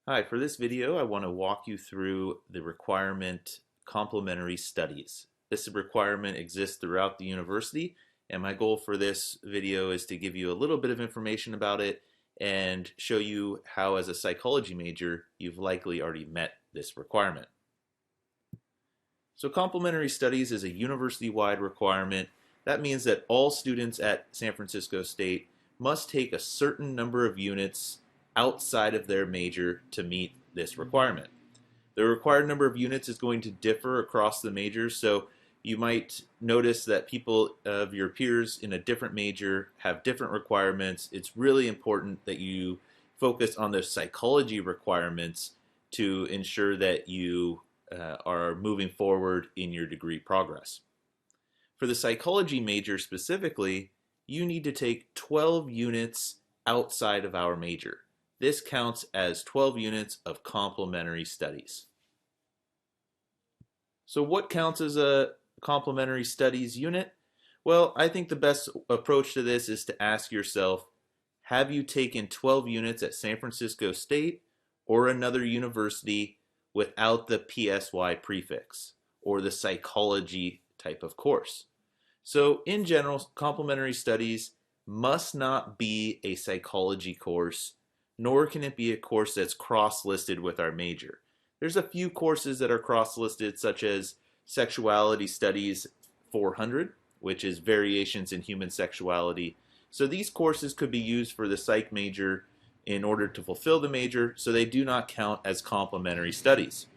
Hi, for this video, I want to walk you through the requirement complementary studies. This requirement exists throughout the university, and my goal for this video is to give you a little bit of information about it and show you how, as a psychology major, you've likely already met this requirement. So complementary studies is a university-wide requirement. That means that all students at San Francisco State must take a certain number of units outside of their major to meet this requirement. The required number of units is going to differ across the majors, so you might notice that people of your peers in a different major have different requirements. It's really important that you focus on the psychology requirements to ensure that you are moving forward in your degree progress. For the psychology major specifically, you need to take 12 units outside of our major. This counts as 12 units of complementary studies. So what counts as a complementary studies unit? Well, I think the best approach to this is to ask yourself, have you taken 12 units at San Francisco State or another university without the PSY prefix or the psychology type of course? So in general, complementary studies must not be a psychology course, nor can it be a course that's cross-listed with our major. There's a few courses that are cross-listed, such as Sexuality Studies 400, which is Variations in Human Sexuality. So these courses could be used for the psych major in order to fulfill the major, so they do not count as complementary studies.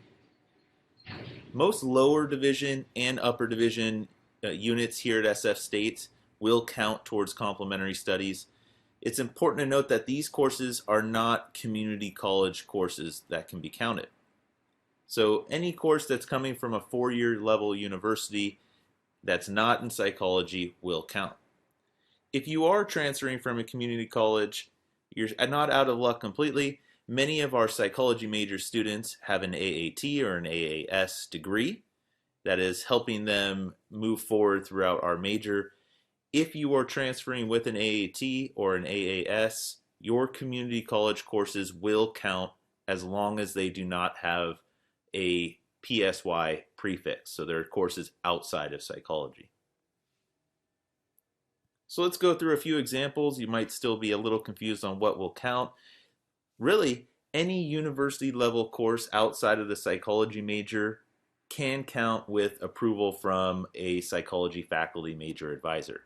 Most lower division and upper division units here at SF State will count towards complementary studies. It's important to note that these courses are not community college courses that can be counted. So any course that's coming from a four-year level university that's not in psychology will count. If you are transferring from a community college, you're not out of luck completely. Many of our psychology major students have an AAT or an AAS degree that is helping them move forward throughout our major. If you are transferring with an AAT or an AAS, your community college courses will count as long as they do not have a PSY prefix. So they're courses outside of psychology. So let's go through a few examples. You might still be a little confused on what will count. Really, any university level course outside of the psychology major can count with approval from a psychology faculty major advisor.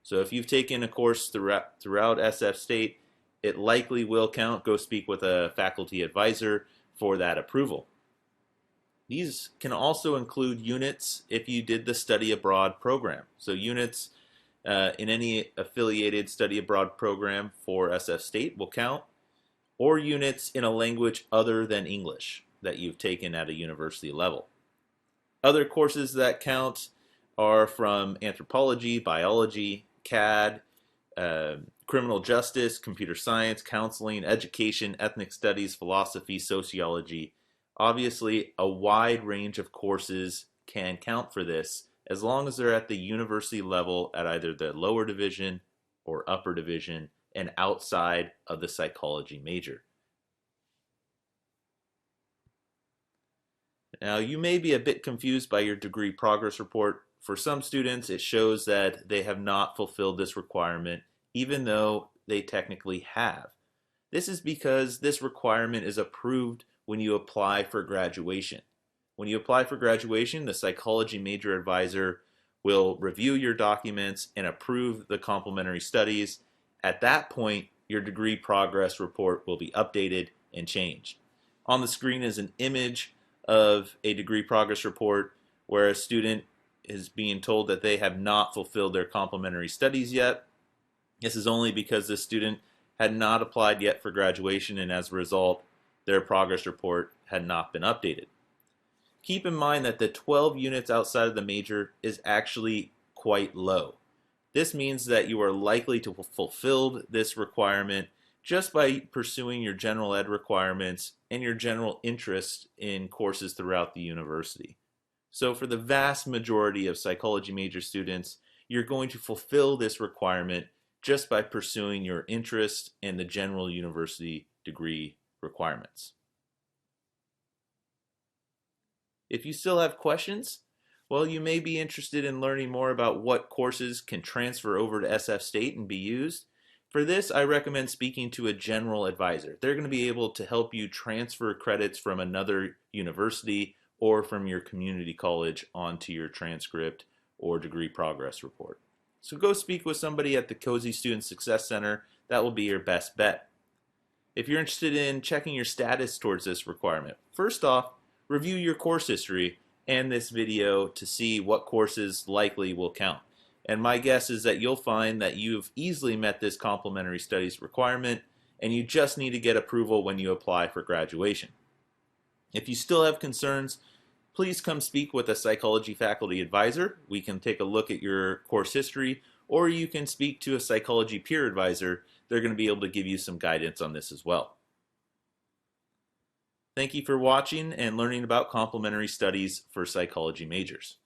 So if you've taken a course throughout SF State, it likely will count. Go speak with a faculty advisor for that approval. These can also include units if you did the study abroad program. So units in any affiliated study abroad program for SF State will count, or units in a language other than English that you've taken at a university level. Other courses that count are from anthropology, biology, CAD, criminal justice, computer science, counseling, education, ethnic studies, philosophy, sociology. Obviously, a wide range of courses can count for this as long as they're at the university level at either the lower division or upper division and outside of the psychology major. Now, you may be a bit confused by your degree progress report. For some students, it shows that they have not fulfilled this requirement, even though they technically have. This is because this requirement is approved when you apply for graduation. When you apply for graduation, the psychology major advisor will review your documents and approve the complementary studies. At that point, your degree progress report will be updated and changed. On the screen is an image of a degree progress report where a student is being told that they have not fulfilled their complementary studies yet. This is only because the student had not applied yet for graduation, and as a result, their progress report had not been updated. Keep in mind that the 12 units outside of the major is actually quite low. This means that you are likely to fulfill this requirement just by pursuing your general ed requirements and your general interest in courses throughout the university. So for the vast majority of psychology major students, you're going to fulfill this requirement just by pursuing your interest and the general university degree requirements. If you still have questions, well, you may be interested in learning more about what courses can transfer over to SF State and be used. For this, I recommend speaking to a general advisor. They're going to be able to help you transfer credits from another university or from your community college onto your transcript or degree progress report. So go speak with somebody at the Cozy Student Success Center. That will be your best bet. If you're interested in checking your status towards this requirement, first off, review your course history and this video to see what courses likely will count. And my guess is that you'll find that you've easily met this complementary studies requirement and you just need to get approval when you apply for graduation. If you still have concerns, please come speak with a psychology faculty advisor. We can take a look at your course history, or you can speak to a psychology peer advisor. They're going to be able to give you some guidance on this as well. Thank you for watching and learning about complementary studies for psychology majors.